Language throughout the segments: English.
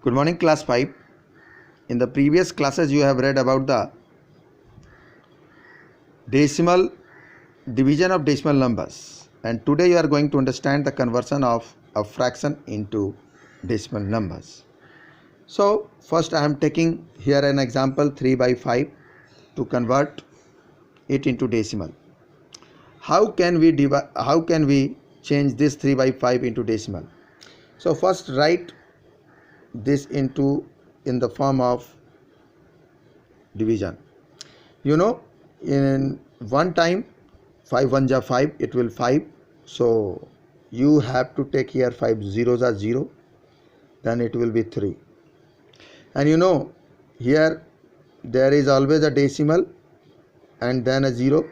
Good morning, class 5. In the previous classes you have read about the decimal division of decimal numbers, and today you are going to understand the conversion of a fraction into decimal numbers. So first I am taking here an example 3 by 5 to convert it into decimal. How can we change this 3 by 5 into decimal? So first write this in the form of division. In one time 5 1 ja 5, it will 5. So you have to take here 5 zeros are 0, then it will be 3. And here there is always a decimal and then a 0.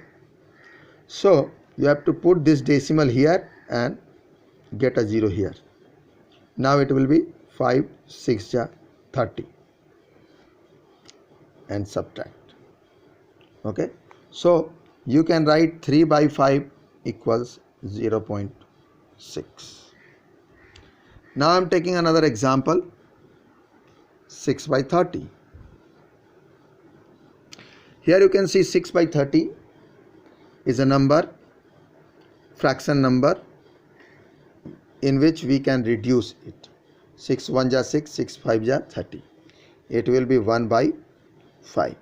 So you have to put this decimal here and get a 0 here. Now it will be 5 6 ja 30 and subtract. Okay, so you can write 3 by 5 equals 0.6. Now I am taking another example 6 by 30. Here you can see 6 by 30 is a number, fraction number, in which we can reduce it. 6 1 ja 6, 6 5 ja 30. It will be 1 by 5.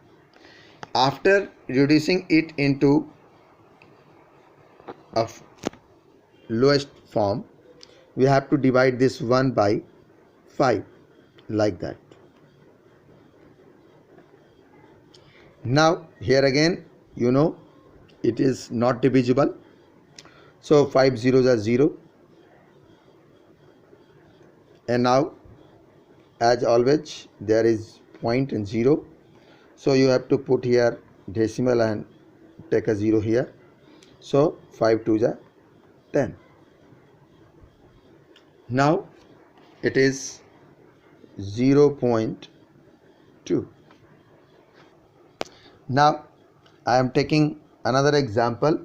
After reducing it into a lowest form, we have to divide this 1 by 5 like that. Now here again it is not divisible, so 5 zeros are 0, and now as always there is point and 0, so you have to put here decimal and take a 0 here. So 5 2 ja 10. Now it is 0.2. Now I am taking another example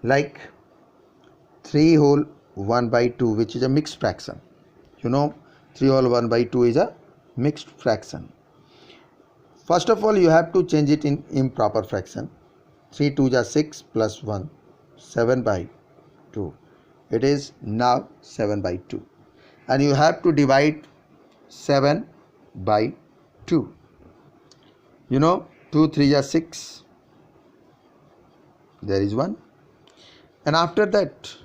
like 3 whole 1 by 2, which is a mixed fraction. 3 whole 1 by 2 is a mixed fraction. First of all, you have to change it in improper fraction. 3 2 ja 6 plus 1, 7 by 2. It is now 7 by 2. And you have to divide 7 by 2. 2 3 ja 6. There is 1. And after that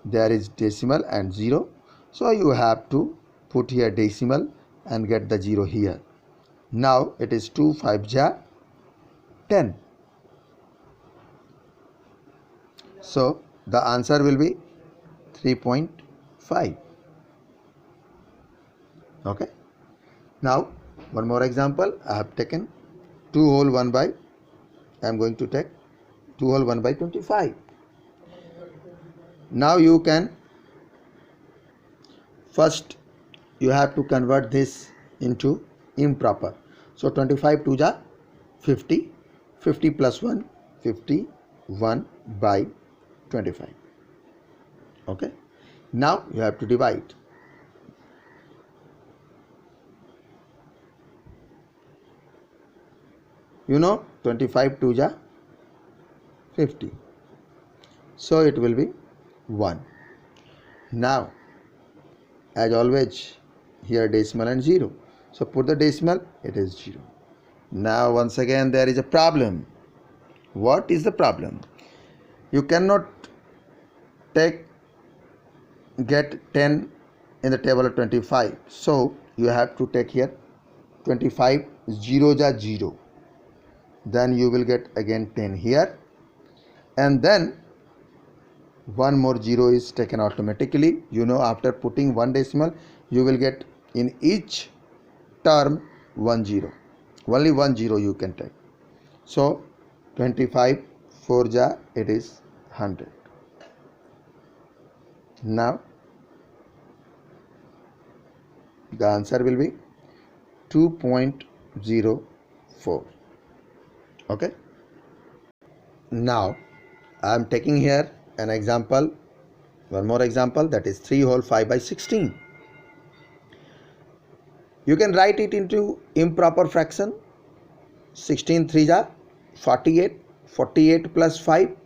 there is decimal and 0. So you have to put here decimal and get the 0 here. Now it is 2 5 ja 10. So the answer will be 3.5. Okay. Now one more example. I have taken 2 whole 1 by, I am going to take 2 whole 1 by 25. Now you can first you have to convert this into improper. So 25 2 ja 50, 50 plus 1, 51 by 25. Okay. Now you have to divide. You know 25 2 ja 50. So it will be 1. Now as always here decimal and 0. So put the decimal, it is 0. Now once again there is a problem. What is the problem? You cannot get 10 in the table of 25. So you have to take here 25 0 ja 0. Then you will get again 10 here, and then one more 0 is taken automatically. After putting one decimal you will get in each term 1 0. Only 1 0 you can take. So 25 4 ja it is 100. Now the answer will be 2.04. Okay. Now I am taking here an example One more example, that is 3 whole 5 by 16. You can write it into improper fraction. 16 3 ja 48, 48 plus 5,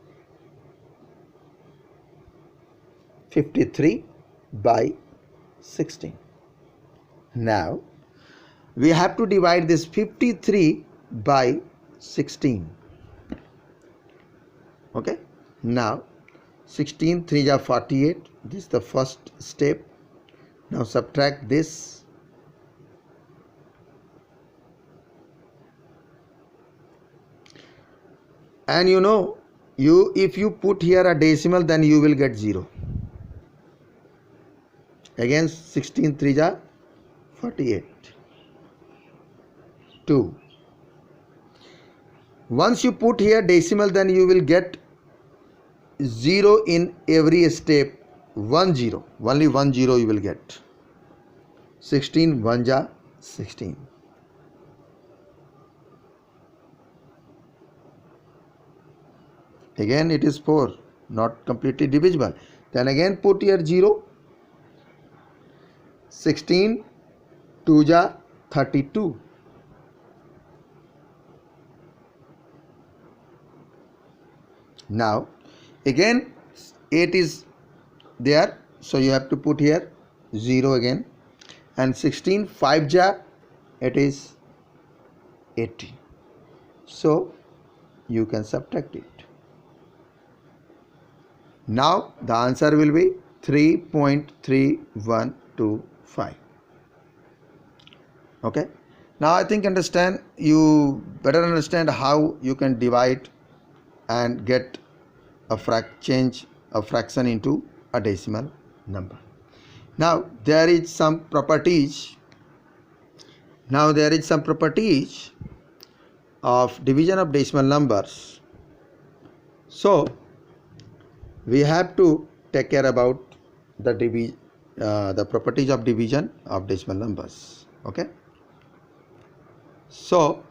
53 by 16. Now we have to divide this 53 by 16. Okay, now 16 3 ja 48, this is the first step. Now subtract this, and if you put here a decimal, then you will get 0. Again 16 3 ja 48. 2. Once you put here decimal, then you will get 0 in every step. 1 0, only 1 0 you will get. 16 1 ja 16. Again it is 4, not completely divisible. Then again put here 0. 16 2 ja 32. Now again 8 is there, so you have to put here 0 again, and 16 5 ja it is 80, so you can subtract it. Now the answer will be 3.3125. Okay, now I think you better understand how you can divide and get change a fraction into a decimal number. Now there is some properties. Of division of decimal numbers. So we have to take care about the properties of division of decimal numbers. Okay, so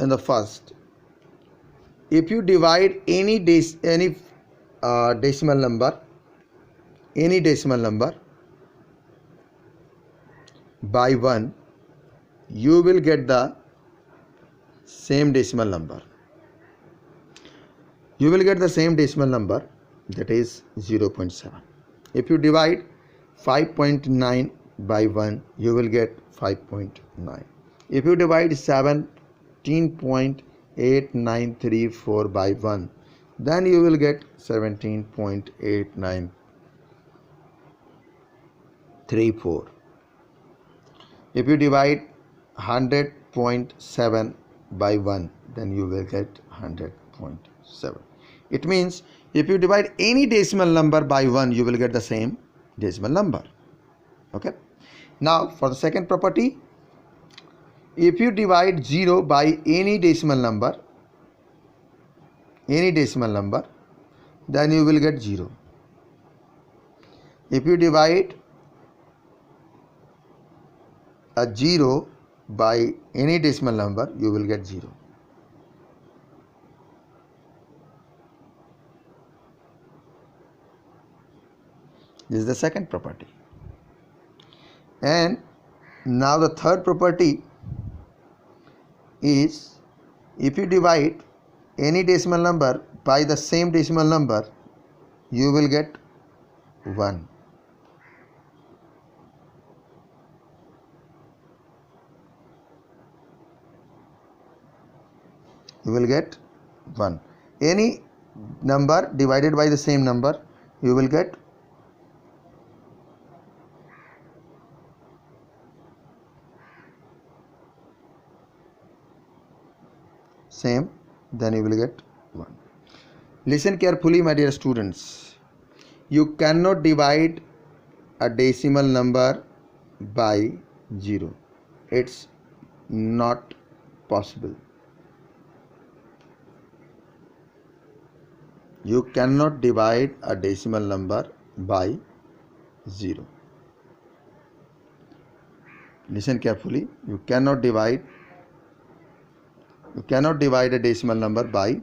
in the first, if you divide any decimal number by 1, you will get the same decimal number. That is 0.7. If you divide 5.9 by 1, you will get 5.9. If you divide 17.8934 by 1, then you will get 17.8934. If you divide 100.7 by 1, then you will get 100.7. It means if you divide any decimal number by 1, you will get the same decimal number. Okay, now for the second property, if you divide 0 by any decimal number, then you will get 0. If you divide a 0 by any decimal number, you will get 0. This is the second property. And now the third property is, if you divide any decimal number by the same decimal number, you will get 1. You will get 1. Any number divided by the same number, you will get same, then you will get 1. Listen carefully, my dear students. You cannot divide a decimal number by 0. It's not possible. You cannot divide a decimal number by 0. Listen carefully. You cannot divide a decimal number by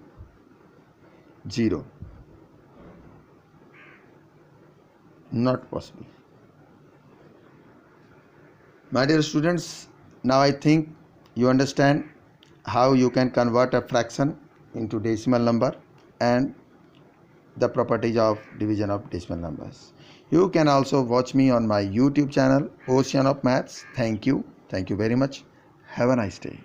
0. Not possible. My dear students, now I think you understand how you can convert a fraction into decimal number and the properties of division of decimal numbers. You can also watch me on my YouTube channel, Ocean of Maths. Thank you. Thank you very much. Have a nice day.